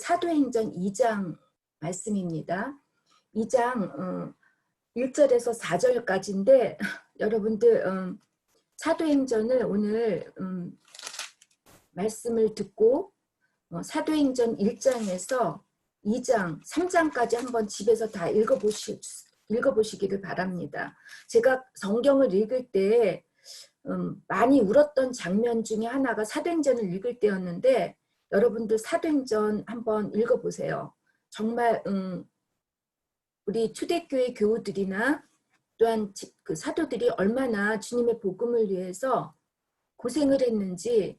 사도행전 2장 말씀입니다. 2장 1절에서 4절까지인데 여러분들 사도행전을 오늘 말씀을 듣고 사도행전 1장에서 2장, 3장까지 한번 집에서 다 읽어보시기를 바랍니다. 제가 성경을 읽을 때 많이 울었던 장면 중에 하나가 사도행전을 읽을 때였는데 여러분들 사도행전 한번 읽어보세요. 정말 우리 초대교회 교우들이나 또한 그 사도들이 얼마나 주님의 복음을 위해서 고생을 했는지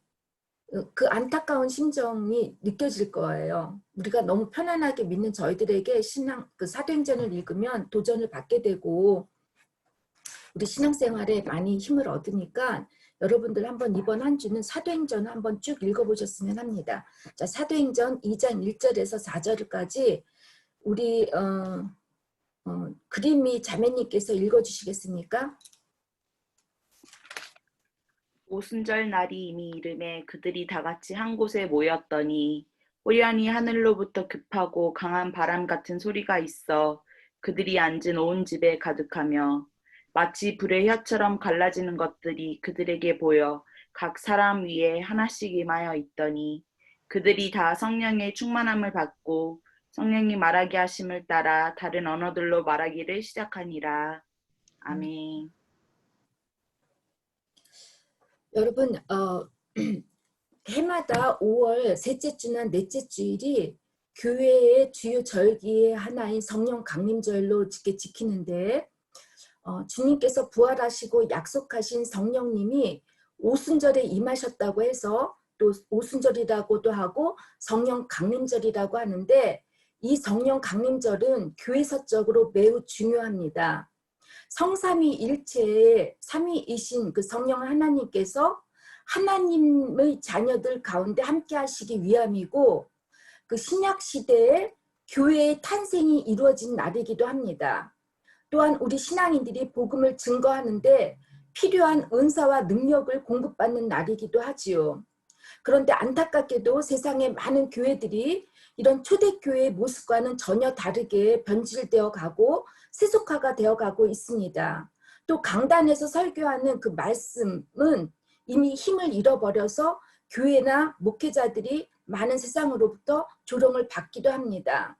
그 안타까운 심정이 느껴질 거예요. 우리가 너무 편안하게 믿는 저희들에게 그 사도행전을 읽으면 도전을 받게 되고 우리 신앙생활에 많이 힘을 얻으니까 여러분들 한번 이번 한 주는 사도행전 한번 쭉 읽어보셨으면 합니다. 자, 사도행전 2장 1절에서 4절까지 우리 그림이 자매님께서 읽어주시겠습니까? 오순절 날이 이미 이름에 그들이 다 같이 한 곳에 모였더니 호련히 하늘로부터 급하고 강한 바람 같은 소리가 있어 그들이 앉은 온 집에 가득하며 마치 불의 혀처럼 갈라지는 것들이 그들에게 보여 각 사람 위에 하나씩 임하여 있더니 그들이 다 성령의 충만함을 받고 성령이 말하게 하심을 따라 다른 언어들로 말하기를 시작하니라. 아멘. 여러분 해마다 5월 셋째 주나 넷째 주일이 교회의 주요 절기의 하나인 성령 강림절로 지키는데 주님께서 부활하시고 약속하신 성령님이 오순절에 임하셨다고 해서 또 오순절이라고도 하고 성령 강림절이라고 하는데 이 성령 강림절은 교회사적으로 매우 중요합니다. 성삼위일체의 삼위이신 그 성령 하나님께서 하나님의 자녀들 가운데 함께 하시기 위함이고 그 신약시대에 교회의 탄생이 이루어진 날이기도 합니다. 또한 우리 신앙인들이 복음을 증거하는데 필요한 은사와 능력을 공급받는 날이기도 하지요. 그런데 안타깝게도 세상의 많은 교회들이 이런 초대교회의 모습과는 전혀 다르게 변질되어 가고 세속화가 되어 가고 있습니다. 또 강단에서 설교하는 그 말씀은 이미 힘을 잃어버려서 교회나 목회자들이 많은 세상으로부터 조롱을 받기도 합니다.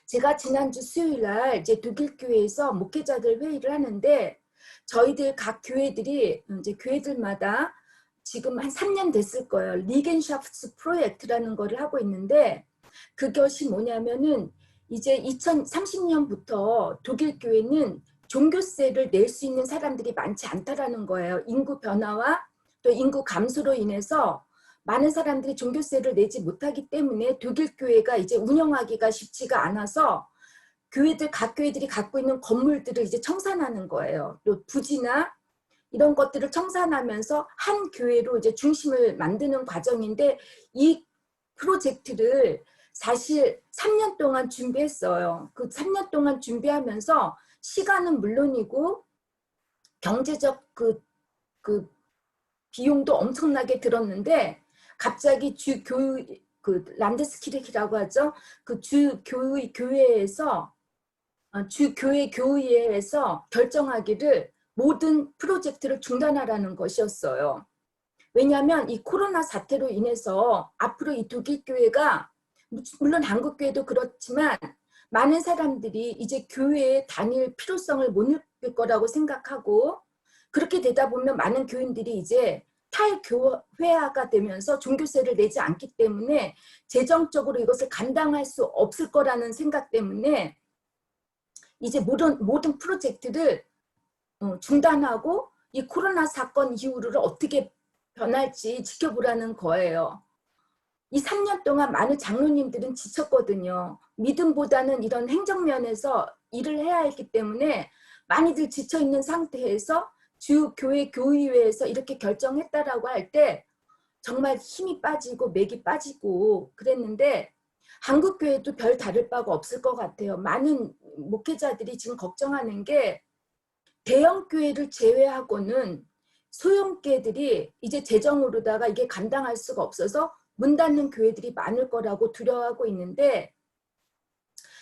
제가 지난주 수요일날 이제 독일교회에서 목회자들 회의를 하는데 저희들 각 교회들이 이제 교회들마다 지금 한 3년 됐을 거예요. 리겐샤프트 프로젝트라는 거를 하고 있는데 그것이 뭐냐면은 이제 2030년부터 독일 교회는 종교세를 낼 수 있는 사람들이 많지 않다라는 거예요. 인구 변화와 또 인구 감소로 인해서 많은 사람들이 종교세를 내지 못하기 때문에 독일 교회가 이제 운영하기가 쉽지가 않아서 각 교회들이 갖고 있는 건물들을 이제 청산하는 거예요. 또 부지나 이런 것들을 청산하면서 한 교회로 이제 중심을 만드는 과정인데 이 프로젝트를 사실 3년 동안 준비했어요. 그 3년 동안 준비하면서 시간은 물론이고 경제적 그 비용도 엄청나게 들었는데 갑자기 그 란데스키르히라고 하죠. 그 교회에서 주교회 교의회에서 결정하기를 모든 프로젝트를 중단하라는 것이었어요. 왜냐하면 이 코로나 사태로 인해서 앞으로 이 독일교회가 물론 한국교회도 그렇지만 많은 사람들이 이제 교회에 다닐 필요성을 못 느낄 거라고 생각하고 그렇게 되다 보면 많은 교인들이 이제 탈교회화가 되면서 종교세를 내지 않기 때문에 재정적으로 이것을 감당할 수 없을 거라는 생각 때문에 이제 모든 프로젝트를 중단하고 이 코로나 사건 이후로 어떻게 변할지 지켜보라는 거예요. 이 3년 동안 많은 장로님들은 지쳤거든요. 믿음보다는 이런 행정면에서 일을 해야 했기 때문에 많이들 지쳐있는 상태에서 주교회 교의회에서 이렇게 결정했다라고 할 때 정말 힘이 빠지고 맥이 빠지고 그랬는데 한국교회도 별 다를 바가 없을 것 같아요. 많은 목회자들이 지금 걱정하는 게 대형교회를 제외하고는 소형교회들이 이제 재정으로다가 이게 감당할 수가 없어서 문 닫는 교회들이 많을 거라고 두려워하고 있는데,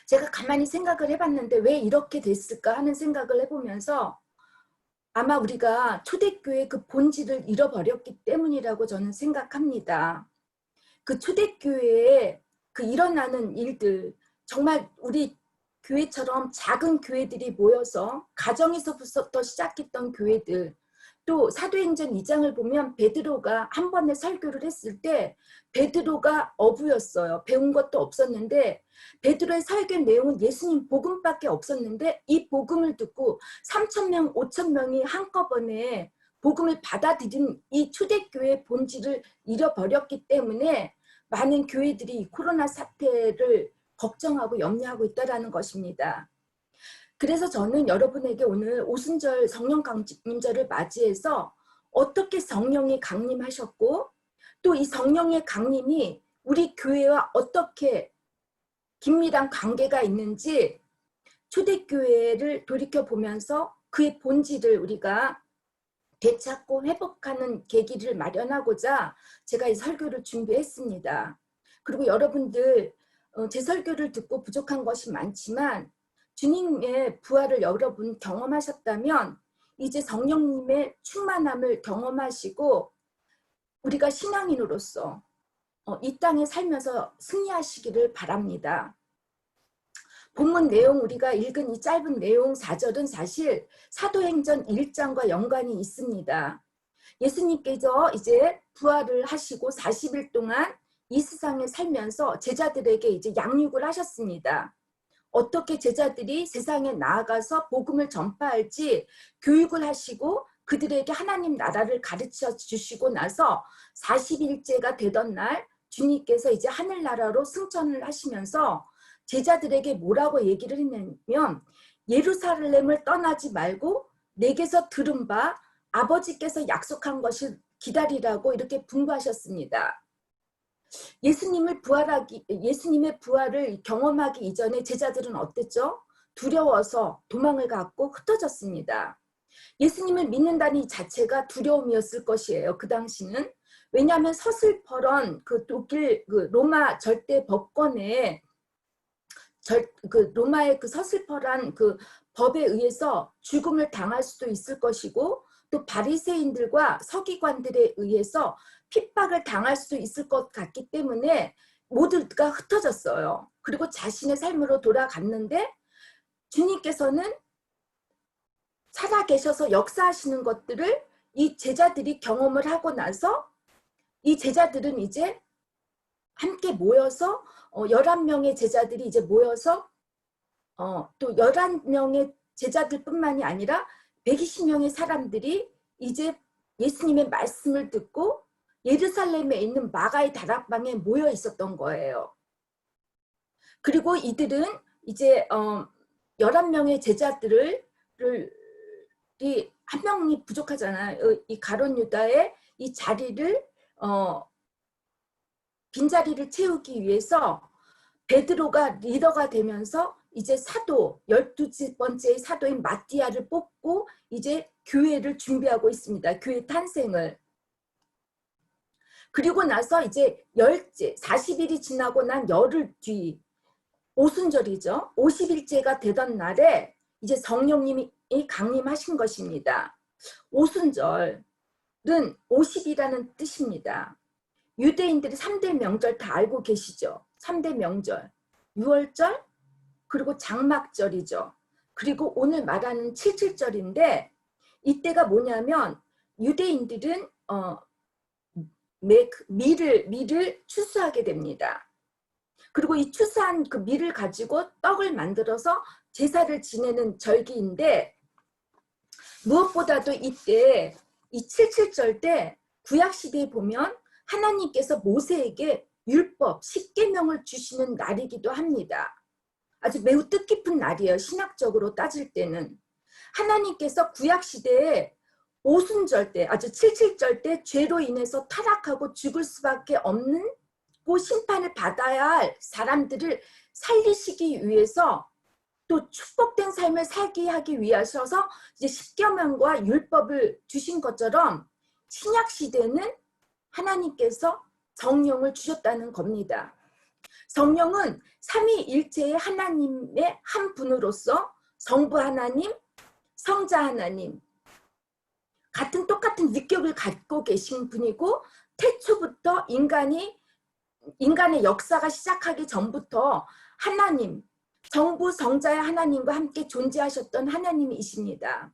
제가 가만히 생각을 해봤는데 왜 이렇게 됐을까 하는 생각을 해보면서 아마 우리가 초대교회 그 본질을 잃어버렸기 때문이라고 저는 생각합니다. 그 초대교회에 그 일어나는 일들, 정말 우리 교회처럼 작은 교회들이 모여서 가정에서부터 시작했던 교회들, 또 사도행전 2장을 보면 베드로가 한 번에 설교를 했을 때 베드로가 어부였어요. 배운 것도 없었는데 베드로의 설교 내용은 예수님 복음밖에 없었는데 이 복음을 듣고 3,000명, 5,000명이 한꺼번에 복음을 받아들인 이 초대교회의 본질을 잃어버렸기 때문에 많은 교회들이 코로나 사태를 걱정하고 염려하고 있다는 것입니다. 그래서 저는 여러분에게 오늘 오순절 성령 강림절을 맞이해서 어떻게 성령이 강림하셨고 또 이 성령의 강림이 우리 교회와 어떻게 긴밀한 관계가 있는지 초대교회를 돌이켜보면서 그의 본질을 우리가 되찾고 회복하는 계기를 마련하고자 제가 이 설교를 준비했습니다. 그리고 여러분들 제 설교를 듣고 부족한 것이 많지만 주님의 부활을 여러분 경험하셨다면 이제 성령님의 충만함을 경험하시고 우리가 신앙인으로서 이 땅에 살면서 승리하시기를 바랍니다. 본문 내용 우리가 읽은 이 짧은 내용 4절은 사실 사도행전 1장과 연관이 있습니다. 예수님께서 이제 부활을 하시고 40일 동안 이 세상에 살면서 제자들에게 이제 양육을 하셨습니다. 어떻게 제자들이 세상에 나아가서 복음을 전파할지 교육을 하시고 그들에게 하나님 나라를 가르쳐 주시고 나서 40일째가 되던 날 주님께서 이제 하늘나라로 승천을 하시면서 제자들에게 뭐라고 얘기를 했냐면 예루살렘을 떠나지 말고 내게서 들은 바 아버지께서 약속한 것을 기다리라고 이렇게 분부하셨습니다. 예수님의 부활을 경험하기 이전에 제자들은 어땠죠? 두려워서 도망을 갔고 흩어졌습니다. 예수님을 믿는다는 이 자체가 두려움이었을 것이에요. 그 당시는. 왜냐하면 서슬퍼런 그 독일 그 로마 절대 법권에 로마의 그 서슬퍼란 그 법에 의해서 죽음을 당할 수도 있을 것이고 또 바리새인들과 서기관들에 의해서 핍박을 당할 수도 있을 것 같기 때문에 모두가 흩어졌어요. 그리고 자신의 삶으로 돌아갔는데 주님께서는 살아계셔서 역사하시는 것들을 이 제자들이 경험을 하고 나서 이 제자들은 이제 함께 모여서 11명의 제자들이 이제 모여서 또 11명의 제자들뿐만이 아니라 120명의 사람들이 이제 예수님의 말씀을 듣고 예루살렘에 있는 마가의 다락방에 모여 있었던 거예요. 그리고 이들은 이제 11명의 제자들을 한 명이 부족하잖아요. 이 가룟 유다의 이 자리를 빈자리를 채우기 위해서 베드로가 리더가 되면서 이제 사도 12번째 사도인 마띠아를 뽑고 이제 교회를 준비하고 있습니다. 교회 탄생을. 그리고 나서 이제 열째 40일이 지나고 난 열흘 뒤 오순절이죠. 50일째가 되던 날에 이제 성령님이 강림하신 것입니다. 오순절은 50이라는 뜻입니다. 유대인들이 3대 명절 다 알고 계시죠? 3대 명절. 유월절, 그리고 장막절이죠. 그리고 오늘 말하는 칠칠절인데 이때가 뭐냐면 유대인들은 밀을 추수하게 됩니다. 그리고 이 추수한 그 밀을 가지고 떡을 만들어서 제사를 지내는 절기인데 무엇보다도 이때 이 칠칠절 때 구약시대에 보면 하나님께서 모세에게 율법, 십계명을 주시는 날이기도 합니다. 아주 매우 뜻깊은 날이에요. 신학적으로 따질 때는. 하나님께서 구약시대에 오순절 때, 아주 칠칠절 때 죄로 인해서 타락하고 죽을 수밖에 없는 그 심판을 받아야 할 사람들을 살리시기 위해서 또 축복된 삶을 살게 하기 위하셔서 이제 십계명과 율법을 주신 것처럼 신약시대는 하나님께서 성령을 주셨다는 겁니다. 성령은 삼위일체의 하나님의 한 분으로서 성부 하나님, 성자 하나님, 똑같은 위격을 갖고 계신 분이고, 태초부터 인간의 역사가 시작하기 전부터 하나님, 성부 성자의 하나님과 함께 존재하셨던 하나님이십니다.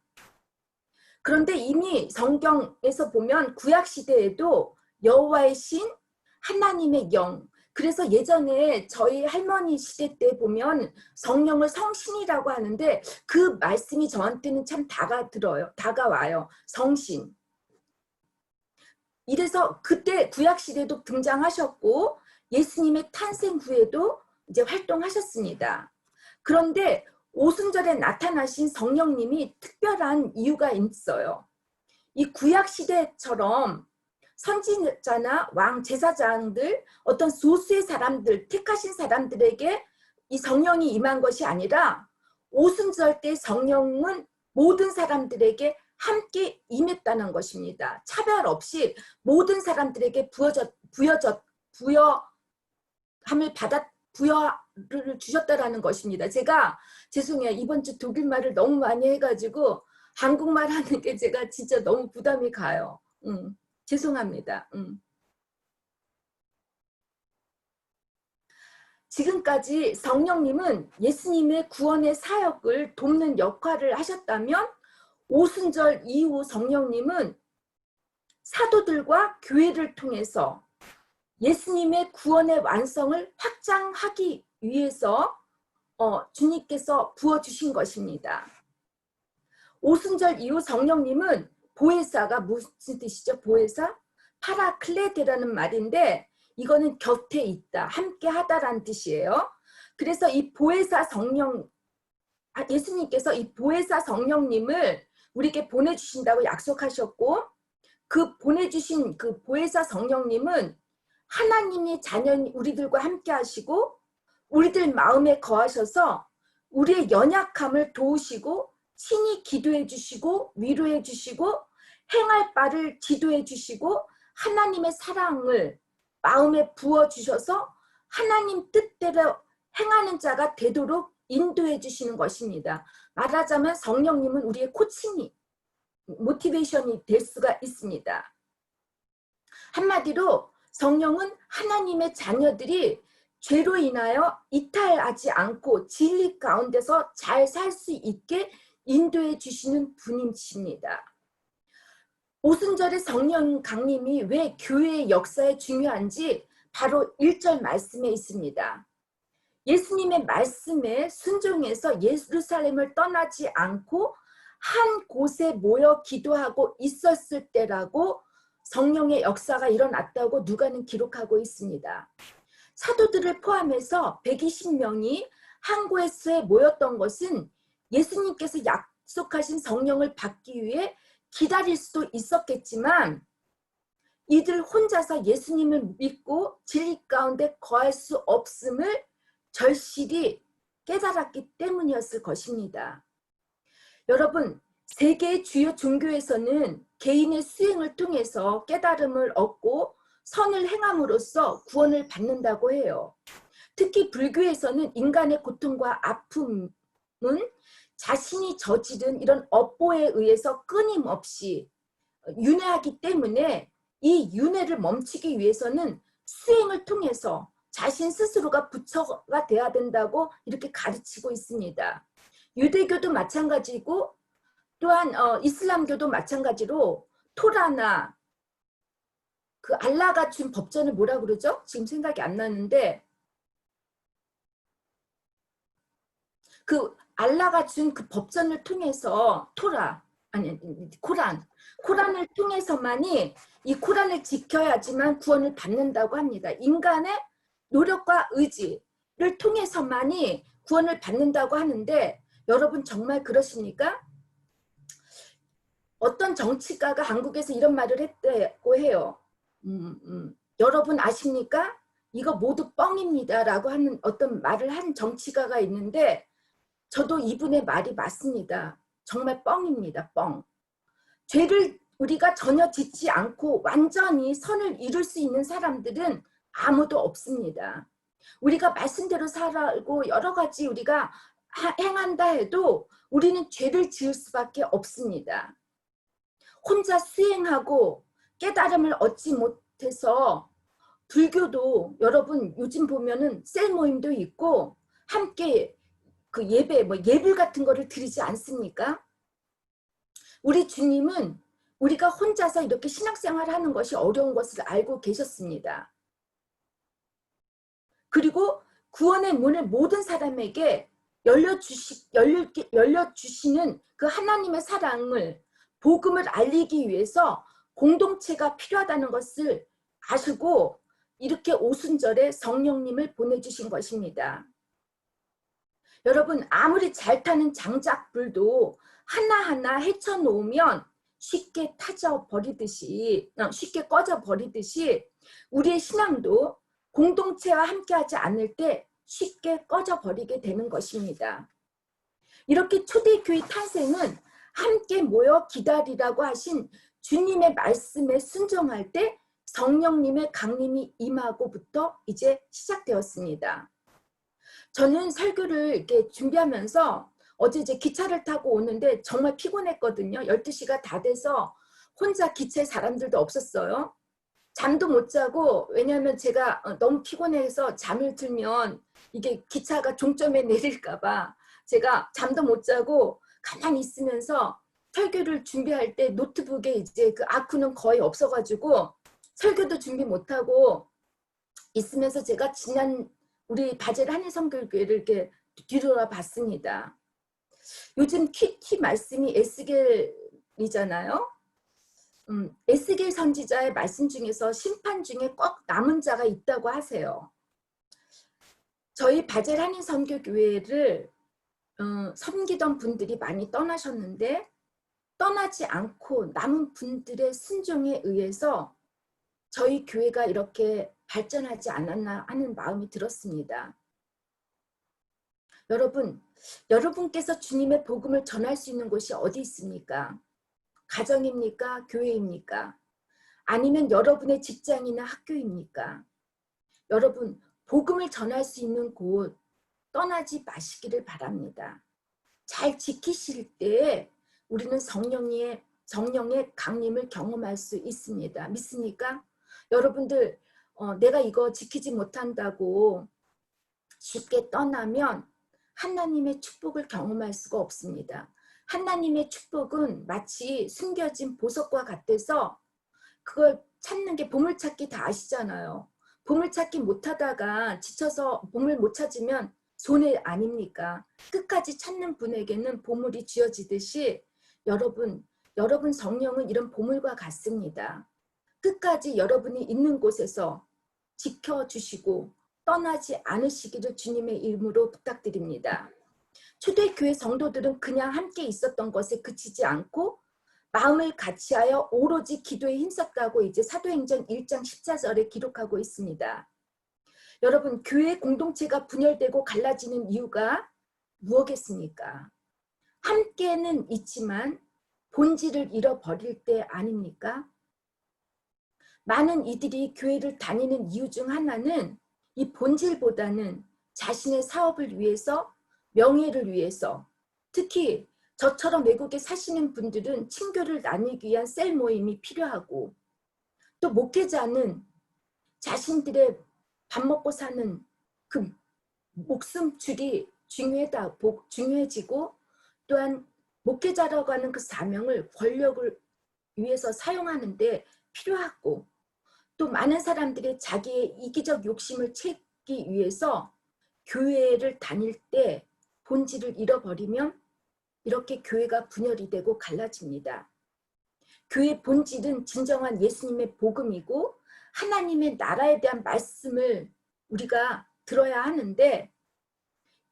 그런데 이미 성경에서 보면 구약시대에도 여호와의 신, 하나님의 영, 그래서 예전에 저희 할머니 시대 때 보면 성령을 성신이라고 하는데 그 말씀이 저한테는 참 다가와요. 성신. 이래서 그때 구약시대도 등장하셨고 예수님의 탄생 후에도 이제 활동하셨습니다. 그런데 오순절에 나타나신 성령님이 특별한 이유가 있어요. 이 구약시대처럼 선지자나 왕, 제사장들, 어떤 소수의 사람들, 택하신 사람들에게 이 성령이 임한 것이 아니라 오순절 때 성령은 모든 사람들에게 함께 임했다는 것입니다. 차별 없이 모든 사람들에게 부여를 주셨다라는 것입니다. 제가 죄송해요. 이번 주 독일말을 너무 많이 해가지고 한국말 하는 게 제가 진짜 너무 부담이 가요. 죄송합니다. 지금까지 성령님은 예수님의 구원의 사역을 돕는 역할을 하셨다면 오순절 이후 성령님은 사도들과 교회를 통해서 예수님의 구원의 완성을 확장하기 위해서 주님께서 부어주신 것입니다. 오순절 이후 성령님은 보혜사가 무슨 뜻이죠? 보혜사? 파라클레테라는 말인데 이거는 곁에 있다, 함께 하다라는 뜻이에요. 그래서 이 보혜사 성령, 예수님께서 이 보혜사 성령님을 우리에게 보내주신다고 약속하셨고 그 보내주신 그 보혜사 성령님은 하나님의 자녀인 우리들과 함께 하시고 우리들 마음에 거하셔서 우리의 연약함을 도우시고 친히 기도해 주시고 위로해 주시고 행할 바를 지도해 주시고 하나님의 사랑을 마음에 부어 주셔서 하나님 뜻대로 행하는 자가 되도록 인도해 주시는 것입니다. 말하자면 성령님은 우리의 코칭이, 모티베이션이 될 수가 있습니다. 한마디로 성령은 하나님의 자녀들이 죄로 인하여 이탈하지 않고 진리 가운데서 잘 살 수 있게 인도해 주시는 분이십니다. 오순절의 성령 강림이 왜 교회의 역사에 중요한지 바로 1절 말씀에 있습니다. 예수님의 말씀에 순종해서 예루살렘을 떠나지 않고 한 곳에 모여 기도하고 있었을 때라고 성령의 역사가 일어났다고 누가는 기록하고 있습니다. 사도들을 포함해서 120명이 한 곳에 모였던 것은 예수님께서 약속하신 성령을 받기 위해 기다릴 수도 있었겠지만 이들 혼자서 예수님을 믿고 진리 가운데 거할 수 없음을 절실히 깨달았기 때문이었을 것입니다. 여러분, 세계의 주요 종교에서는 개인의 수행을 통해서 깨달음을 얻고 선을 행함으로써 구원을 받는다고 해요. 특히 불교에서는 인간의 고통과 아픔은 자신이 저지른 이런 업보에 의해서 끊임없이 윤회하기 때문에 이 윤회를 멈추기 위해서는 수행을 통해서 자신 스스로가 부처가 돼야 된다고 이렇게 가르치고 있습니다. 유대교도 마찬가지고 또한 이슬람교도 마찬가지로 토라나 그 알라가 준 법전을 뭐라 그러죠? 지금 생각이 안 나는데 그 알라가 준 그 법전을 통해서 코란을 통해서만이 이 코란을 지켜야지만 구원을 받는다고 합니다. 인간의 노력과 의지를 통해서만이 구원을 받는다고 하는데 여러분 정말 그러십니까? 어떤 정치가가 한국에서 이런 말을 했다고 해요. 여러분 아십니까? 이거 모두 뻥입니다 라고 하는 어떤 말을 한 정치가가 있는데 저도 이분의 말이 맞습니다. 정말 뻥입니다. 뻥. 죄를 우리가 전혀 짓지 않고 완전히 선을 이룰 수 있는 사람들은 아무도 없습니다. 우리가 말씀대로 살고 여러 가지 우리가 행한다 해도 우리는 죄를 지을 수밖에 없습니다. 혼자 수행하고 깨달음을 얻지 못해서 불교도 여러분 요즘 보면은 셀 모임도 있고 함께 그 예배 예불 같은 거를 드리지 않습니까? 우리 주님은 우리가 혼자서 이렇게 신앙생활을 하는 것이 어려운 것을 알고 계셨습니다. 그리고 구원의 문을 모든 사람에게 열려주시는 그 하나님의 사랑을 복음을 알리기 위해서 공동체가 필요하다는 것을 아시고 이렇게 오순절에 성령님을 보내주신 것입니다. 여러분 아무리 잘 타는 장작불도 하나하나 헤쳐놓으면 쉽게 쉽게 꺼져버리듯이 우리의 신앙도 공동체와 함께하지 않을 때 쉽게 꺼져버리게 되는 것입니다. 이렇게 초대교회 탄생은 함께 모여 기다리라고 하신 주님의 말씀에 순종할 때 성령님의 강림이 임하고부터 이제 시작되었습니다. 저는 설교를 이렇게 준비하면서 어제 이제 기차를 타고 오는데 정말 피곤했거든요. 12시가 다 돼서 혼자 기차에 사람들도 없었어요. 잠도 못 자고 왜냐하면 제가 너무 피곤해서 잠을 들면 이게 기차가 종점에 내릴까 봐 제가 잠도 못 자고 가만히 있으면서 설교를 준비할 때 노트북에 이제 그 아쿠는 거의 없어가지고 설교도 준비 못하고 있으면서 제가 지난 우리 바젤 한인선교회를 이렇게 뒤돌아봤습니다. 요즘 키 말씀이 에스겔이잖아요. 에스겔 선지자의 말씀 중에서 심판 중에 꼭 남은 자가 있다고 하세요. 저희 바젤 한인선교교회를 섬기던 분들이 많이 떠나셨는데 떠나지 않고 남은 분들의 순종에 의해서 저희 교회가 이렇게 발전하지 않았나 하는 마음이 들었습니다. 여러분께서 주님의 복음을 전할 수 있는 곳이 어디 있습니까? 가정입니까? 교회입니까? 아니면 여러분의 직장이나 학교입니까? 여러분, 복음을 전할 수 있는 곳 떠나지 마시기를 바랍니다. 잘 지키실 때 우리는 성령의 강림을 경험할 수 있습니다. 믿습니까? 여러분들 내가 이거 지키지 못한다고 쉽게 떠나면 하나님의 축복을 경험할 수가 없습니다. 하나님의 축복은 마치 숨겨진 보석과 같아서 그걸 찾는 게 보물찾기 다 아시잖아요. 보물찾기 못하다가 지쳐서 보물 못 찾으면 손해 아닙니까? 끝까지 찾는 분에게는 보물이 쥐어지듯이 여러분 성령은 이런 보물과 같습니다. 끝까지 여러분이 있는 곳에서 지켜주시고 떠나지 않으시기를 주님의 이름으로 부탁드립니다. 초대교회 성도들은 그냥 함께 있었던 것에 그치지 않고 마음을 같이하여 오로지 기도에 힘썼다고 이제 사도행전 1장 14절에 기록하고 있습니다. 여러분 교회 공동체가 분열되고 갈라지는 이유가 무엇겠습니까? 함께는 있지만 본질을 잃어버릴 때 아닙니까? 많은 이들이 교회를 다니는 이유 중 하나는 이 본질보다는 자신의 사업을 위해서 명예를 위해서 특히 저처럼 외국에 사시는 분들은 친교를 나누기 위한 셀 모임이 필요하고 또 목회자는 자신들의 밥 먹고 사는 그 목숨줄이 중요해지고 또한 목회자라고 하는 그 사명을 권력을 위해서 사용하는데 필요하고 또 많은 사람들이 자기의 이기적 욕심을 채우기 위해서 교회를 다닐 때 본질을 잃어버리면 이렇게 교회가 분열이 되고 갈라집니다. 교회의 본질은 진정한 예수님의 복음이고 하나님의 나라에 대한 말씀을 우리가 들어야 하는데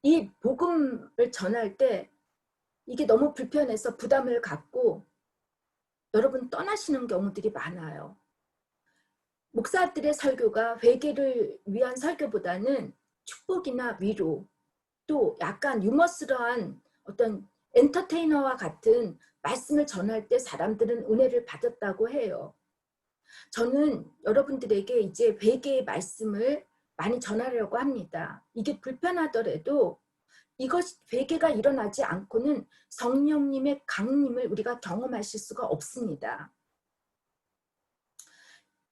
이 복음을 전할 때 이게 너무 불편해서 부담을 갖고 여러분 떠나시는 경우들이 많아요. 목사들의 설교가 회개를 위한 설교보다는 축복이나 위로 또 약간 유머스러한 어떤 엔터테이너와 같은 말씀을 전할 때 사람들은 은혜를 받았다고 해요. 저는 여러분들에게 이제 회개의 말씀을 많이 전하려고 합니다. 이게 불편하더라도 이것 회개가 일어나지 않고는 성령님의 강림을 우리가 경험하실 수가 없습니다.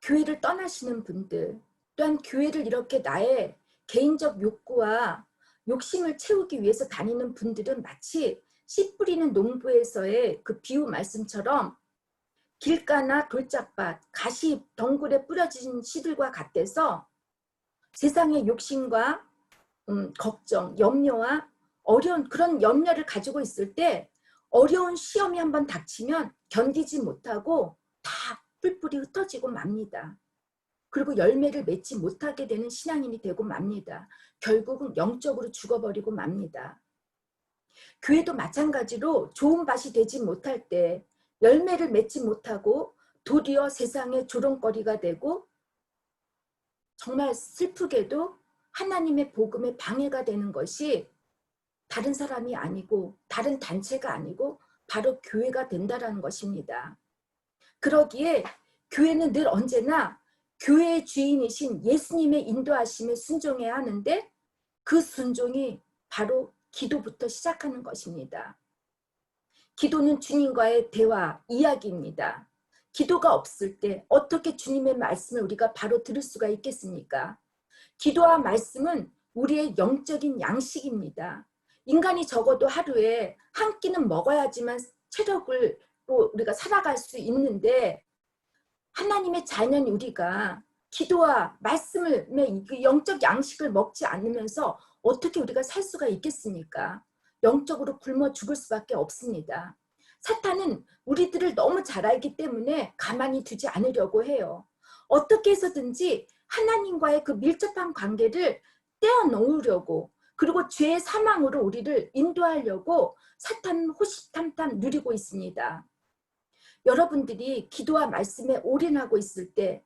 교회를 떠나시는 분들, 또한 교회를 이렇게 나의 개인적 욕구와 욕심을 채우기 위해서 다니는 분들은 마치 씨 뿌리는 농부에서의 그 비유 말씀처럼 길가나 돌짝밭, 가시 덩굴에 뿌려진 씨들과 같아서 세상의 욕심과 걱정, 염려와 어려운 그런 염려를 가지고 있을 때 어려운 시험이 한번 닥치면 견디지 못하고 다 뿔뿔이 흩어지고 맙니다. 그리고 열매를 맺지 못하게 되는 신앙인이 되고 맙니다. 결국은 영적으로 죽어버리고 맙니다. 교회도 마찬가지로 좋은 밭이 되지 못할 때 열매를 맺지 못하고 도리어 세상의 조롱거리가 되고 정말 슬프게도 하나님의 복음에 방해가 되는 것이 다른 사람이 아니고 다른 단체가 아니고 바로 교회가 된다라는 것입니다. 그러기에 교회는 늘 언제나 교회의 주인이신 예수님의 인도하심에 순종해야 하는데 그 순종이 바로 기도부터 시작하는 것입니다. 기도는 주님과의 대화, 이야기입니다. 기도가 없을 때 어떻게 주님의 말씀을 우리가 바로 들을 수가 있겠습니까? 기도와 말씀은 우리의 영적인 양식입니다. 인간이 적어도 하루에 한 끼는 먹어야지만 체력을 우리가 살아갈 수 있는데 하나님의 자녀인 우리가 기도와 말씀을 영적 양식을 먹지 않으면서 어떻게 우리가 살 수가 있겠습니까? 영적으로 굶어 죽을 수밖에 없습니다. 사탄은 우리들을 너무 잘 알기 때문에 가만히 두지 않으려고 해요. 어떻게 해서든지 하나님과의 그 밀접한 관계를 떼어놓으려고 그리고 죄의 사망으로 우리를 인도하려고 사탄은 호시탐탐 누리고 있습니다. 여러분들이 기도와 말씀에 올인하고 있을 때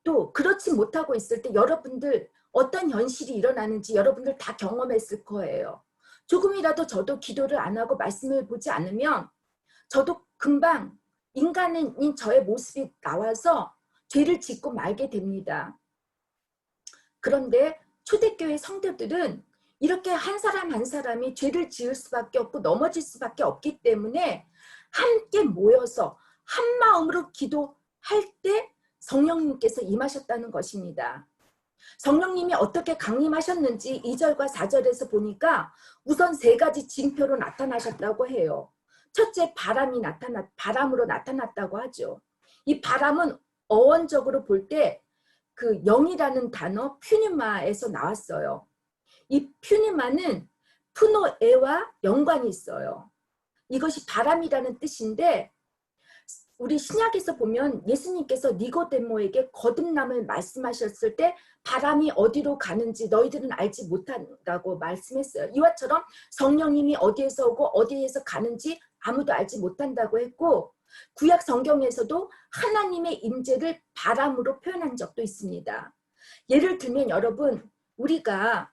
또 그렇지 못하고 있을 때 여러분들 어떤 현실이 일어나는지 여러분들 다 경험했을 거예요. 조금이라도 저도 기도를 안 하고 말씀을 보지 않으면 저도 금방 인간인 저의 모습이 나와서 죄를 짓고 말게 됩니다. 그런데 초대교회 성도들은 이렇게 한 사람 한 사람이 죄를 지을 수밖에 없고 넘어질 수밖에 없기 때문에 함께 모여서 한 마음으로 기도할 때 성령님께서 임하셨다는 것입니다. 성령님이 어떻게 강림하셨는지 2절과 4절에서 보니까 우선 3가지 징표로 나타나셨다고 해요. 첫째, 바람으로 나타났다고 하죠. 이 바람은 어원적으로 볼 때 그 영이라는 단어 퓨니마에서 나왔어요. 이 퓨니마는 푸노에와 연관이 있어요. 이것이 바람이라는 뜻인데 우리 신약에서 보면 예수님께서 니고데모에게 거듭남을 말씀하셨을 때 바람이 어디로 가는지 너희들은 알지 못한다고 말씀했어요. 이와처럼 성령님이 어디에서 오고 어디에서 가는지 아무도 알지 못한다고 했고 구약 성경에서도 하나님의 임재를 바람으로 표현한 적도 있습니다. 예를 들면 여러분 우리가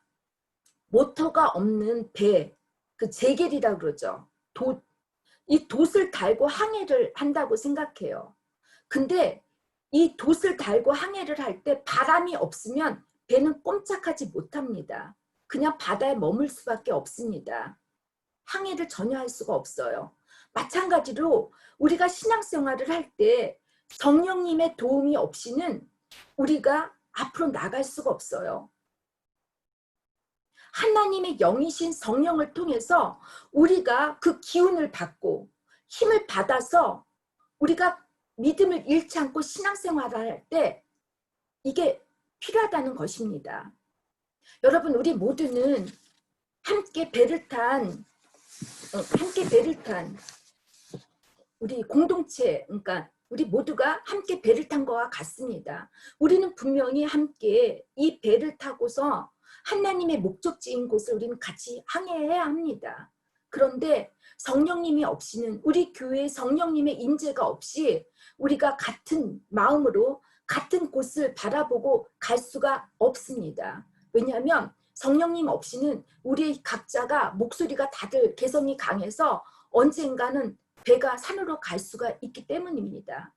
모터가 없는 배, 그 제겔이라고 그러죠. 이 돛을 달고 항해를 한다고 생각해요. 근데 이 돛을 달고 항해를 할 때 바람이 없으면 배는 꼼짝하지 못합니다. 그냥 바다에 머물 수밖에 없습니다. 항해를 전혀 할 수가 없어요. 마찬가지로 우리가 신앙생활을 할 때 성령님의 도움이 없이는 우리가 앞으로 나갈 수가 없어요. 하나님의 영이신 성령을 통해서 우리가 그 기운을 받고 힘을 받아서 우리가 믿음을 잃지 않고 신앙생활을 할 때 이게 필요하다는 것입니다. 여러분 우리 모두는 함께 배를 탄 우리 공동체, 그러니까 우리 모두가 함께 배를 탄 것과 같습니다. 우리는 분명히 함께 이 배를 타고서 하나님의 목적지인 곳을 우리는 같이 항해해야 합니다. 그런데 성령님이 없이는 우리 교회에 성령님의 임재가 없이 우리가 같은 마음으로 같은 곳을 바라보고 갈 수가 없습니다. 왜냐하면 성령님 없이는 우리 각자가 목소리가 다들 개성이 강해서 언젠가는 배가 산으로 갈 수가 있기 때문입니다.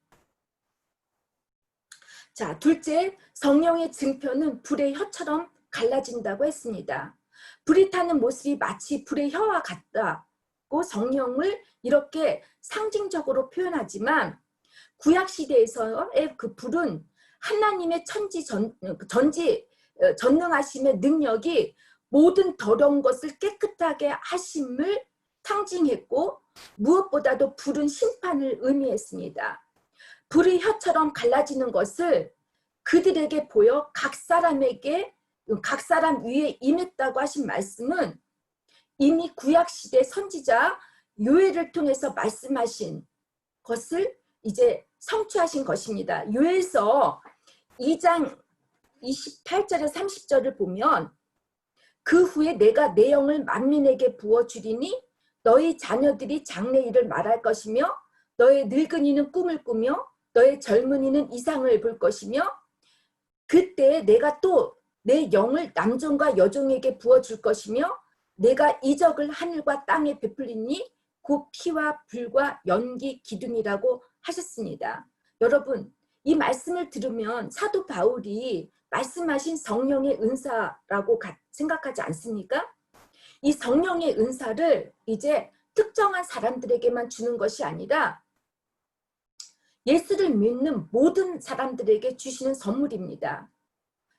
자, 둘째, 성령의 증표는 불의 혀처럼 갈라진다고 했습니다. 불이 타는 모습이 마치 불의 혀와 같다고 성령을 이렇게 상징적으로 표현하지만 구약시대에서의 그 불은 하나님의 전능하심의 능력이 모든 더러운 것을 깨끗하게 하심을 상징했고 무엇보다도 불은 심판을 의미했습니다. 불의 혀처럼 갈라지는 것을 그들에게 보여 각 사람 위에 임했다고 하신 말씀은 이미 구약시대 선지자 요엘을 통해서 말씀하신 것을 이제 성취하신 것입니다. 요엘서 2장 28절에 30절을 보면 그 후에 내가 내 영을 만민에게 부어주리니 너희 자녀들이 장래일을 말할 것이며 너의 늙은이는 꿈을 꾸며 너의 젊은이는 이상을 볼 것이며 그때 내가 또 내 영을 남종과 여종에게 부어줄 것이며 내가 이적을 하늘과 땅에 베풀리니 곧 피와 불과 연기 기둥이라고 하셨습니다. 여러분, 이 말씀을 들으면 사도 바울이 말씀하신 성령의 은사라고 생각하지 않습니까? 이 성령의 은사를 이제 특정한 사람들에게만 주는 것이 아니라 예수를 믿는 모든 사람들에게 주시는 선물입니다.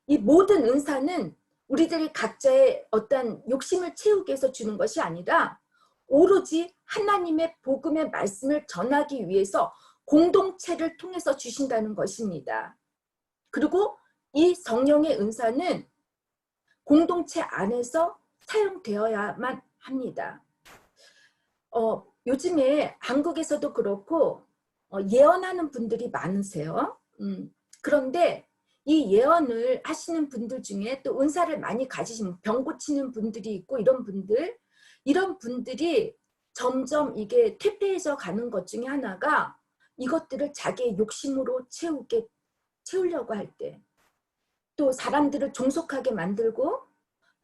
이 모든 은사는 우리들이 각자의 어떤 욕심을 채우기 위해서 주는 것이 아니라 오로지 하나님의 복음의 말씀을 전하기 위해서 공동체를 통해서 주신다는 것입니다. 그리고 이 성령의 은사는 공동체 안에서 사용되어야만 합니다. 요즘에 한국에서도 그렇고 예언하는 분들이 많으세요. 그런데 이 예언을 하시는 분들 중에 또 은사를 많이 가지신 병 고치는 분들이 있고 이런 분들이 점점 이게 퇴폐해져 가는 것 중에 하나가 이것들을 자기의 욕심으로 채우려고 할 때 또 사람들을 종속하게 만들고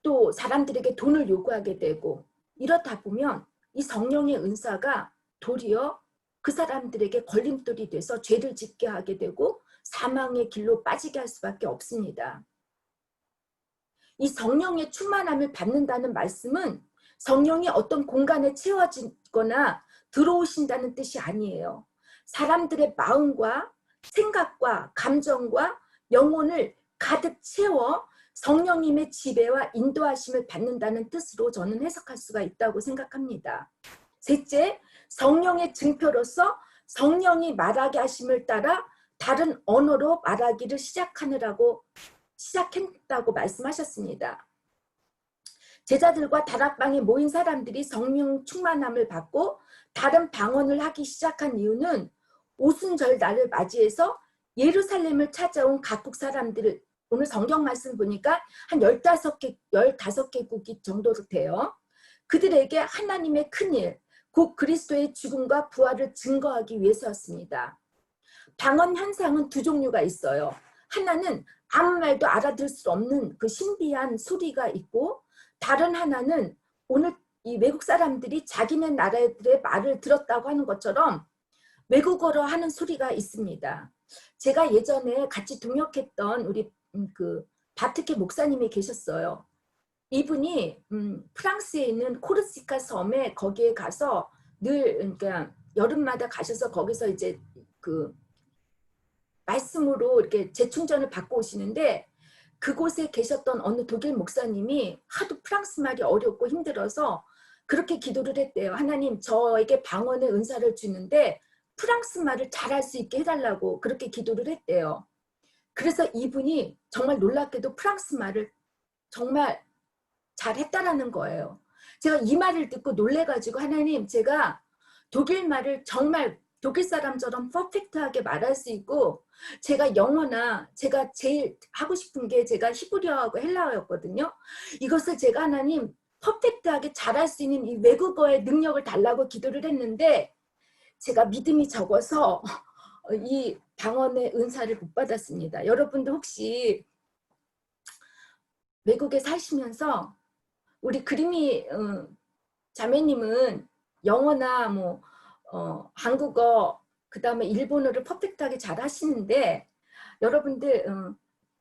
또 사람들에게 돈을 요구하게 되고 이렇다 보면 이 성령의 은사가 도리어 그 사람들에게 걸림돌이 돼서 죄를 짓게 하게 되고 사망의 길로 빠지게 할 수밖에 없습니다. 이 성령의 충만함을 받는다는 말씀은 성령이 어떤 공간에 채워지거나 들어오신다는 뜻이 아니에요. 사람들의 마음과 생각과 감정과 영혼을 가득 채워 성령님의 지배와 인도하심을 받는다는 뜻으로 저는 해석할 수가 있다고 생각합니다. 셋째, 성령의 증표로서 성령이 말하게 하심을 따라 다른 언어로 말하기를 시작했다고 말씀하셨습니다. 제자들과 다락방에 모인 사람들이 성령 충만함을 받고 다른 방언을 하기 시작한 이유는 오순절 날을 맞이해서 예루살렘을 찾아온 각국 사람들을 오늘 성경 말씀 보니까 한 15개국이 정도 돼요. 그들에게 하나님의 큰일, 곧 그리스도의 죽음과 부활을 증거하기 위해서였습니다. 방언 현상은 두 종류가 있어요. 하나는 아무 말도 알아들을 수 없는 그 신비한 소리가 있고 다른 하나는 오늘 이 외국 사람들이 자기네 나라들의 말을 들었다고 하는 것처럼 외국어로 하는 소리가 있습니다. 제가 예전에 같이 동역했던 우리 그 바트케 목사님이 계셨어요. 이분이 프랑스에 있는 코르시카 섬에 거기에 가서 늘 그러니까 여름마다 가셔서 거기서 이제 그 말씀으로 이렇게 재충전을 받고 오시는데 그곳에 계셨던 어느 독일 목사님이 하도 프랑스 말이 어렵고 힘들어서 그렇게 기도를 했대요. 하나님, 저에게 방언의 은사를 주는데 프랑스 말을 잘할 수 있게 해달라고 그렇게 기도를 했대요. 그래서 이분이 정말 놀랍게도 프랑스 말을 정말 잘했다라는 거예요. 제가 이 말을 듣고 놀래가지고 하나님, 제가 독일 말을 정말 독일 사람처럼 퍼펙트하게 말할 수 있고 제가 영어나 제가 제일 하고 싶은 게 제가 히브리어하고 헬라어였거든요. 이것을 제가 하나님 퍼펙트하게 잘할 수 있는 이 외국어의 능력을 달라고 기도를 했는데 제가 믿음이 적어서 이 방언의 은사를 못 받았습니다. 여러분도 혹시 외국에 사시면서 우리 그림이 자매님은 영어나 뭐 한국어 그다음에 일본어를 퍼펙트하게 잘 하시는데 여러분들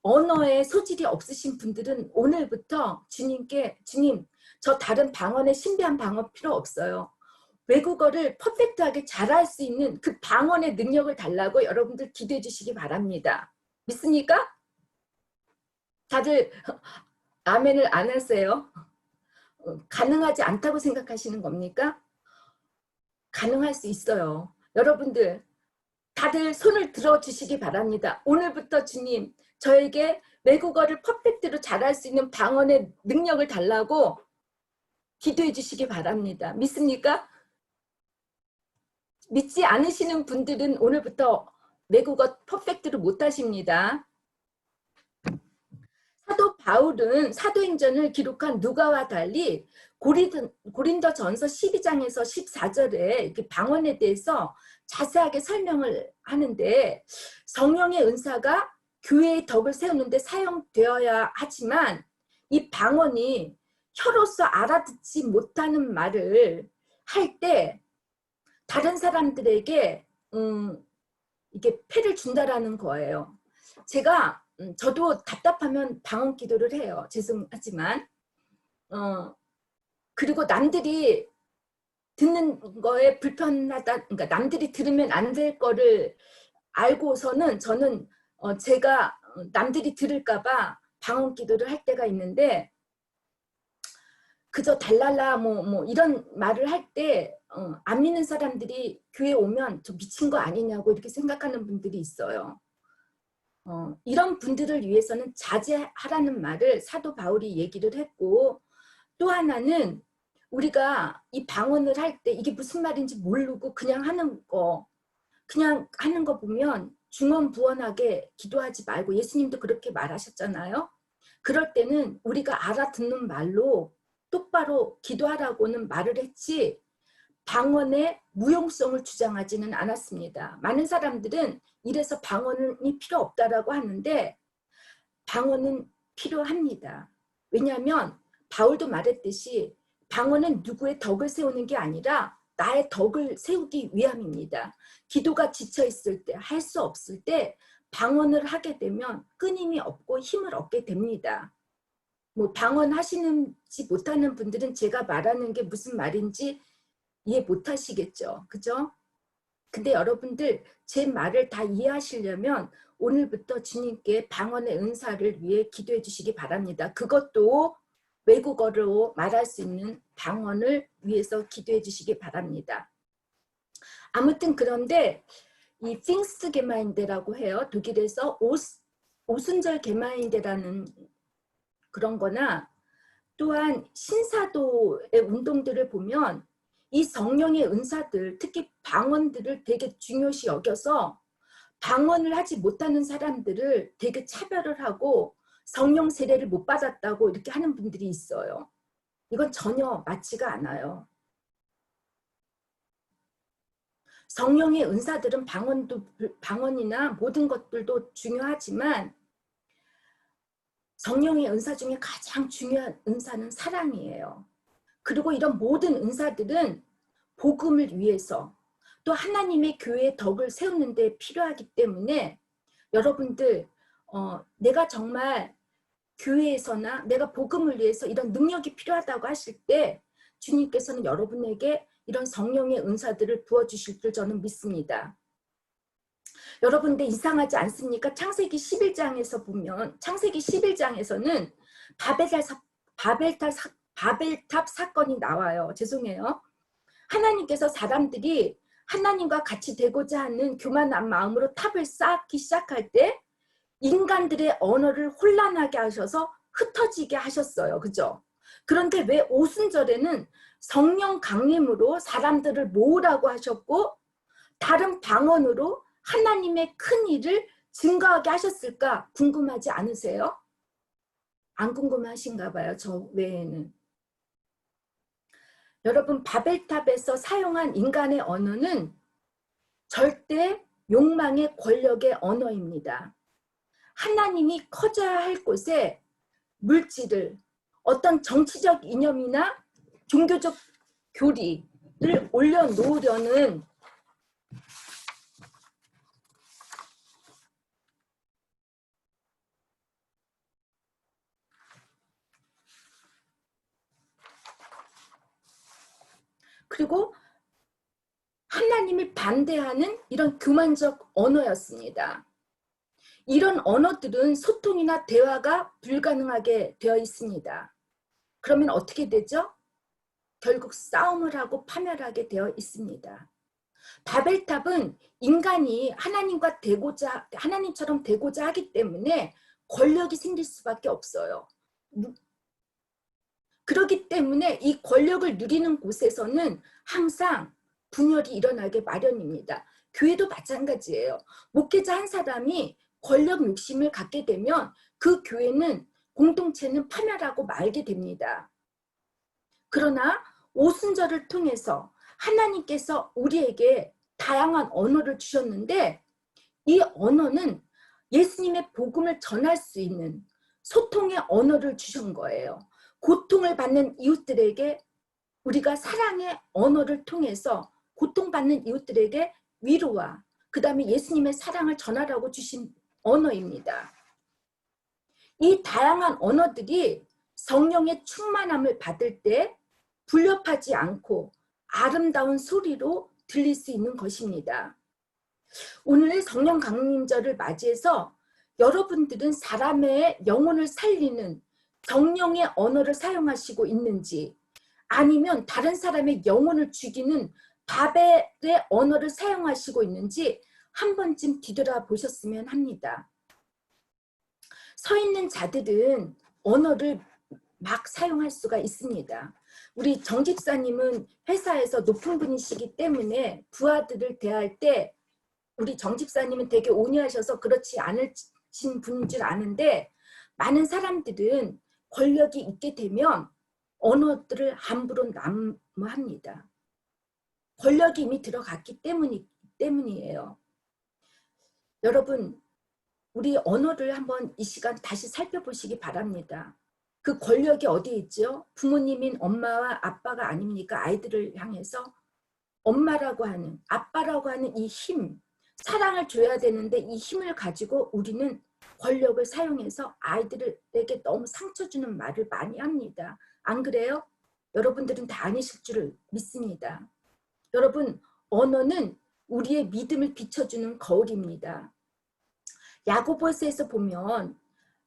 언어에 소질이 없으신 분들은 오늘부터 주님께 주님 저 다른 방언의 신비한 방언 필요 없어요. 외국어를 퍼펙트하게 잘할 수 있는 그 방언의 능력을 달라고 여러분들 기도해 주시기 바랍니다. 믿습니까? 다들 아멘을 안 하세요? 가능하지 않다고 생각하시는 겁니까? 가능할 수 있어요. 여러분들 다들 손을 들어주시기 바랍니다. 오늘부터 주님 저에게 외국어를 퍼펙트로 잘할 수 있는 방언의 능력을 달라고 기도해 주시기 바랍니다. 믿습니까? 믿지 않으시는 분들은 오늘부터 외국어 퍼펙트로 못하십니다. 사도 바울은 사도행전을 기록한 누가와 달리 고린도전서 12장에서 14절에 이렇게 방언에 대해서 자세하게 설명을 하는데 성령의 은사가 교회의 덕을 세우는 데 사용되어야 하지만 이 방언이 혀로서 알아듣지 못하는 말을 할 때 다른 사람들에게 이게 폐를 준다라는 거예요. 제가 저도 답답하면 방언 기도를 해요. 죄송하지만 그리고 남들이 듣는 거에 불편하다, 그러니까 남들이 들으면 안 될 거를 알고서는 저는 제가 남들이 들을까봐 방언 기도를 할 때가 있는데 그저 달랄라 뭐 이런 말을 할 때 안 믿는 사람들이 교회 오면 저 미친 거 아니냐고 이렇게 생각하는 분들이 있어요. 이런 분들을 위해서는 자제하라는 말을 사도 바울이 얘기를 했고 또 하나는 우리가 이 방언을 할 때 이게 무슨 말인지 모르고 그냥 하는 거 보면 중언부언하게 기도하지 말고 예수님도 그렇게 말하셨잖아요. 그럴 때는 우리가 알아듣는 말로 똑바로 기도하라고는 말을 했지 방언의 무용성을 주장하지는 않았습니다. 많은 사람들은 이래서 방언이 필요 없다라고 하는데 방언은 필요합니다. 왜냐하면 바울도 말했듯이 방언은 누구의 덕을 세우는 게 아니라 나의 덕을 세우기 위함입니다. 기도가 지쳐있을 때, 할 수 없을 때 방언을 하게 되면 끊임이 없고 힘을 얻게 됩니다. 뭐 방언 하시는지 못하는 분들은 제가 말하는 게 무슨 말인지 이해 못하시겠죠. 그죠? 근데 여러분들 제 말을 다 이해하시려면 오늘부터 주님께 방언의 은사를 위해 기도해 주시기 바랍니다. 그것도 외국어로 말할 수 있는 방언을 위해서 기도해 주시기 바랍니다. 아무튼 그런데 이 핑스트 게마인데라고 해요. 독일에서 오순절 게마인데라는 그런 거나 또한 신사도의 운동들을 보면 이 성령의 은사들, 특히 방언들을 되게 중요시 여겨서 방언을 하지 못하는 사람들을 되게 차별을 하고 성령 세례를 못 받았다고 이렇게 하는 분들이 있어요. 이건 전혀 맞지가 않아요. 성령의 은사들은 방언이나 모든 것들도 중요하지만 성령의 은사 중에 가장 중요한 은사는 사랑이에요. 그리고 이런 모든 은사들은 복음을 위해서 또 하나님의 교회의 덕을 세우는 데 필요하기 때문에 여러분들 내가 정말 교회에서나 내가 복음을 위해서 이런 능력이 필요하다고 하실 때 주님께서는 여러분에게 이런 성령의 은사들을 부어주실 줄 저는 믿습니다. 여러분들 이상하지 않습니까? 창세기 11장에서 보면 창세기 11장에서는 바벨탑 사건이 나와요. 죄송해요. 하나님께서 사람들이 하나님과 같이 되고자 하는 교만한 마음으로 탑을 쌓기 시작할 때 인간들의 언어를 혼란하게 하셔서 흩어지게 하셨어요. 그죠? 그런데 왜 오순절에는 성령 강림으로 사람들을 모으라고 하셨고 다른 방언으로 하나님의 큰 일을 증거하게 하셨을까 궁금하지 않으세요? 안 궁금하신가 봐요. 저 외에는. 여러분 바벨탑에서 사용한 인간의 언어는 절대 욕망의 권력의 언어입니다. 하나님이 커져야 할 곳에 물질을 어떤 정치적 이념이나 종교적 교리를 올려놓으려는 그리고 하나님을 반대하는 이런 교만적 언어였습니다. 이런 언어들은 소통이나 대화가 불가능하게 되어 있습니다. 그러면 어떻게 되죠? 결국 싸움을 하고 파멸하게 되어 있습니다. 바벨탑은 인간이 하나님처럼 되고자 하기 때문에 권력이 생길 수밖에 없어요. 그렇기 때문에 이 권력을 누리는 곳에서는 항상 분열이 일어나게 마련입니다. 교회도 마찬가지예요. 목회자 한 사람이 권력 욕심을 갖게 되면 그 교회는 공동체는 파멸하고 말게 됩니다. 그러나 오순절을 통해서 하나님께서 우리에게 다양한 언어를 주셨는데 이 언어는 예수님의 복음을 전할 수 있는 소통의 언어를 주신 거예요. 고통을 받는 이웃들에게 우리가 사랑의 언어를 통해서 고통받는 이웃들에게 위로와 그 다음에 예수님의 사랑을 전하라고 주신 언어입니다. 이 다양한 언어들이 성령의 충만함을 받을 때 불협하지 않고 아름다운 소리로 들릴 수 있는 것입니다. 오늘 성령 강림절을 맞이해서 여러분들은 사람의 영혼을 살리는 성령의 언어를 사용하시고 있는지 아니면 다른 사람의 영혼을 죽이는 바벨의 언어를 사용하시고 있는지 한 번쯤 뒤돌아보셨으면 합니다. 서 있는 자들은 언어를 막 사용할 수가 있습니다. 우리 정 집사님은 회사에서 높은 분이시기 때문에 부하들을 대할 때 우리 정 집사님은 되게 온유하셔서 그렇지 않으신 분인 줄 아는데 많은 사람들은 권력이 있게 되면 언어들을 함부로 난무합니다. 권력이 이미 들어갔기 때문이에요. 여러분, 우리 언어를 한번 이 시간 다시 살펴보시기 바랍니다. 그 권력이 어디에 있죠? 부모님인 엄마와 아빠가 아닙니까? 아이들을 향해서 엄마라고 하는, 아빠라고 하는 이 힘, 사랑을 줘야 되는데 이 힘을 가지고 우리는 권력을 사용해서 아이들에게 너무 상처 주는 말을 많이 합니다. 안 그래요? 여러분들은 다 아니실 줄 믿습니다. 여러분, 언어는 우리의 믿음을 비춰주는 거울입니다. 야고보서에서 보면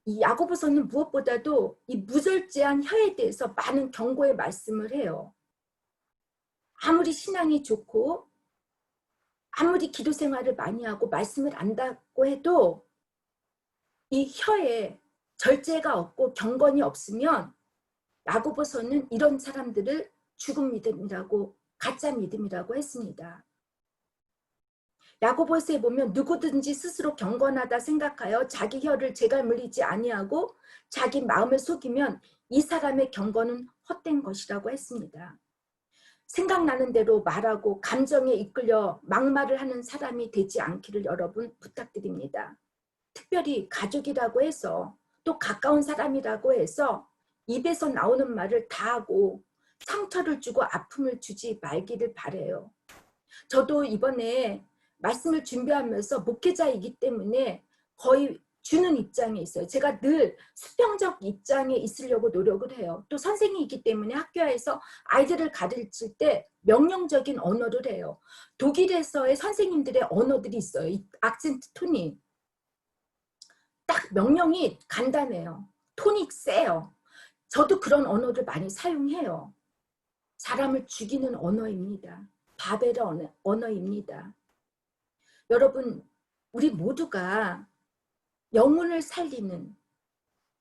이 야고보서는 무엇보다도 이 무절제한 혀에 대해서 많은 경고의 말씀을 해요. 아무리 신앙이 좋고 아무리 기도 생활을 많이 하고 말씀을 안다고 해도 이 혀에 절제가 없고 경건이 없으면 야고보서는 이런 사람들을 죽은 믿음이라고 가짜 믿음이라고 했습니다. 야고보서에 보면 누구든지 스스로 경건하다 생각하여 자기 혀를 재갈 물리지 아니하고 자기 마음을 속이면 이 사람의 경건은 헛된 것이라고 했습니다. 생각나는 대로 말하고 감정에 이끌려 막말을 하는 사람이 되지 않기를 여러분 부탁드립니다. 특별히 가족이라고 해서 또 가까운 사람이라고 해서 입에서 나오는 말을 다 하고 상처를 주고 아픔을 주지 말기를 바라요. 저도 이번에 말씀을 준비하면서 목회자이기 때문에 거의 주는 입장에 있어요. 제가 늘 수평적 입장에 있으려고 노력을 해요. 또 선생님이기 때문에 학교에서 아이들을 가르칠 때 명령적인 언어를 해요. 독일에서의 선생님들의 언어들이 있어요. 이 악센트 톤이. 딱 명령이 간단해요. 톤이 세요. 저도 그런 언어를 많이 사용해요. 사람을 죽이는 언어입니다. 바벨의 언어입니다. 여러분, 우리 모두가 영혼을 살리는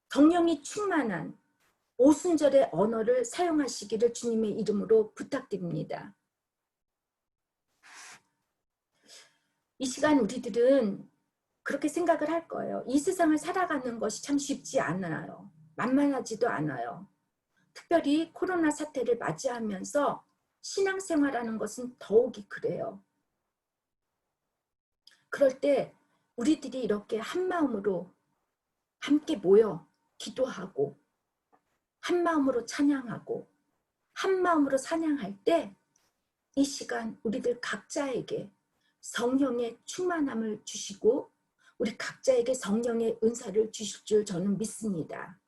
성령이 충만한 오순절의 언어를 사용하시기를 주님의 이름으로 부탁드립니다. 이 시간 우리들은 그렇게 생각을 할 거예요. 이 세상을 살아가는 것이 참 쉽지 않아요. 만만하지도 않아요. 특별히 코로나 사태를 맞이하면서 신앙생활하는 것은 더욱이 그래요. 그럴 때 우리들이 이렇게 한 마음으로 함께 모여 기도하고 한 마음으로 찬양하고 한 마음으로 찬양할 때 이 시간 우리들 각자에게 성령의 충만함을 주시고 우리 각자에게 성령의 은사를 주실 줄 저는 믿습니다.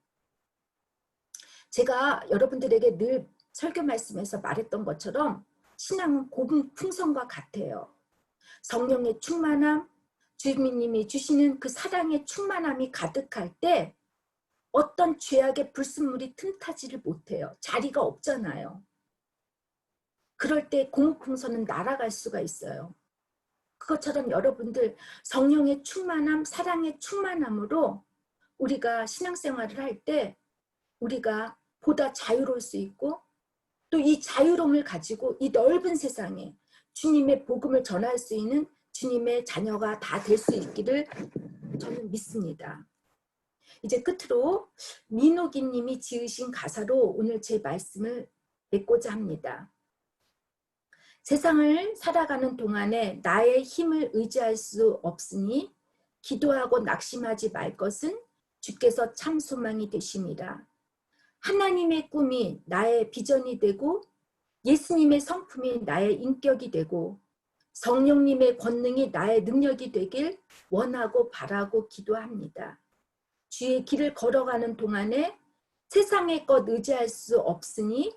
제가 여러분들에게 늘 설교 말씀에서 말했던 것처럼 신앙은 고풍성과 같아요. 성령의 충만함, 주님이 주시는 그 사랑의 충만함이 가득할 때 어떤 죄악의 불순물이 틈타지를 못해요. 자리가 없잖아요. 그럴 때 고무풍선은 날아갈 수가 있어요. 그것처럼 여러분들 성령의 충만함, 사랑의 충만함으로 우리가 신앙생활을 할 때 우리가 보다 자유로울 수 있고 또 이 자유로움을 가지고 이 넓은 세상에 주님의 복음을 전할 수 있는 주님의 자녀가 다 될 수 있기를 저는 믿습니다. 이제 끝으로 민옥이 님이 지으신 가사로 오늘 제 말씀을 맺고자 합니다. 세상을 살아가는 동안에 나의 힘을 의지할 수 없으니 기도하고 낙심하지 말 것은 주께서 참 소망이 되심이라. 하나님의 꿈이 나의 비전이 되고 예수님의 성품이 나의 인격이 되고 성령님의 권능이 나의 능력이 되길 원하고 바라고 기도합니다. 주의 길을 걸어가는 동안에 세상의 것 의지할 수 없으니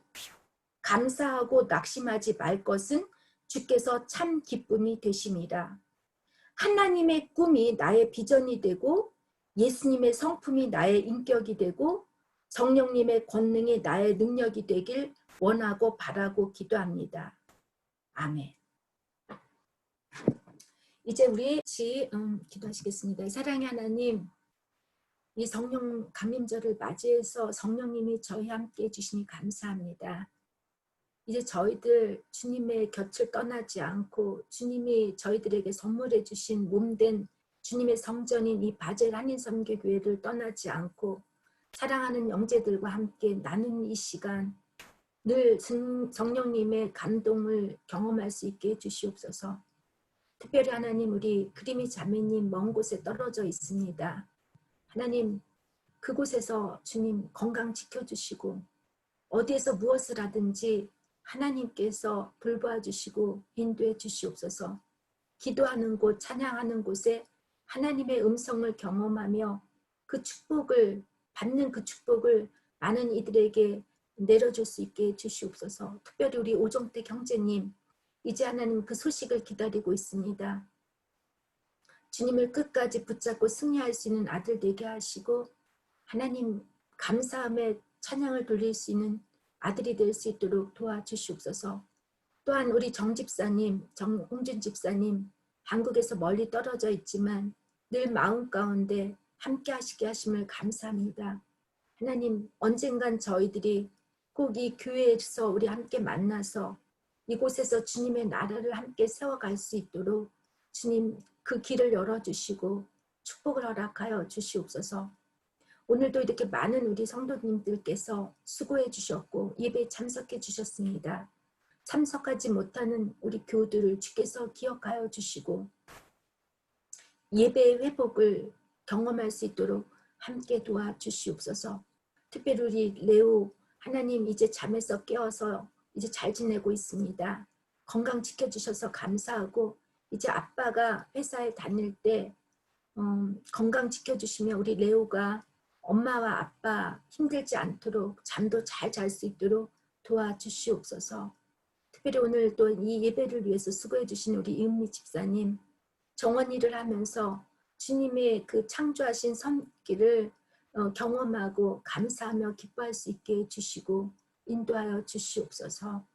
감사하고 낙심하지 말 것은 주께서 참 기쁨이 되심이라. 하나님의 꿈이 나의 비전이 되고 예수님의 성품이 나의 인격이 되고 성령님의 권능이 나의 능력이 되길 원하고 바라고 기도합니다. 아멘. 이제 우리 같이 기도하시겠습니다. 사랑의 하나님, 이 성령 감림절을 맞이해서 성령님이 저희 함께 해주시니 감사합니다. 이제 저희들 주님의 곁을 떠나지 않고 주님이 저희들에게 선물해 주신 몸된 주님의 성전인 이 바젤 한인선교교회를 떠나지 않고 사랑하는 형제들과 함께 나누는 이 시간 늘 성령님의 감동을 경험할 수 있게 해주시옵소서. 특별히 하나님, 우리 그림이 자매님 먼 곳에 떨어져 있습니다. 하나님, 그곳에서 주님 건강 지켜주시고 어디에서 무엇을 하든지 하나님께서 돌보아 주시고 인도해 주시옵소서. 기도하는 곳, 찬양하는 곳에 하나님의 음성을 경험하며 그 축복을 받는 그 축복을 많은 이들에게 내려줄 수 있게 해주시옵소서. 특별히 우리 오정택 형제님, 이제 하나님 그 소식을 기다리고 있습니다. 주님을 끝까지 붙잡고 승리할 수 있는 아들 되게 하시고 하나님 감사함에 찬양을 돌릴 수 있는 아들이 될 수 있도록 도와주시옵소서. 또한 우리 정 집사님, 정홍준 집사님, 한국에서 멀리 떨어져 있지만 늘 마음 가운데 함께 하시게 하심을 감사합니다. 하나님, 언젠간 저희들이 꼭 이 교회에서 우리 함께 만나서 이곳에서 주님의 나라를 함께 세워갈 수 있도록 주님 그 길을 열어주시고 축복을 허락하여 주시옵소서. 오늘도 이렇게 많은 우리 성도님들께서 수고해 주셨고 예배에 참석해 주셨습니다. 참석하지 못하는 우리 교우들을 주께서 기억하여 주시고 예배의 회복을 경험할 수 있도록 함께 도와주시옵소서. 특별히 우리 레오, 하나님 이제 잠에서 깨어서 이제 잘 지내고 있습니다. 건강 지켜주셔서 감사하고 이제 아빠가 회사에 다닐 때 건강 지켜주시며 우리 레오가 엄마와 아빠 힘들지 않도록 잠도 잘 잘 수 있도록 도와주시옵소서. 특별히 오늘 또 이 예배를 위해서 수고해 주신 우리 이은미 집사님, 정원일을 하면서 주님의 그 창조하신 선길을 경험하고 감사하며 기뻐할 수 있게 해주시고 인도하여 주시옵소서.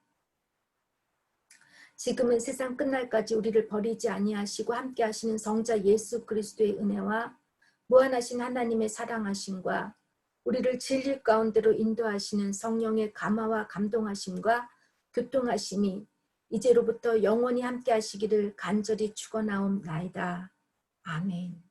지금은 세상 끝날까지 우리를 버리지 아니하시고 함께 하시는 성자 예수 그리스도의 은혜와 무한하신 하나님의 사랑하심과 우리를 진리 가운데로 인도하시는 성령의 감화와 감동하심과 교통하심이 이제로부터 영원히 함께 하시기를 간절히 축원하옵나이다. 아멘.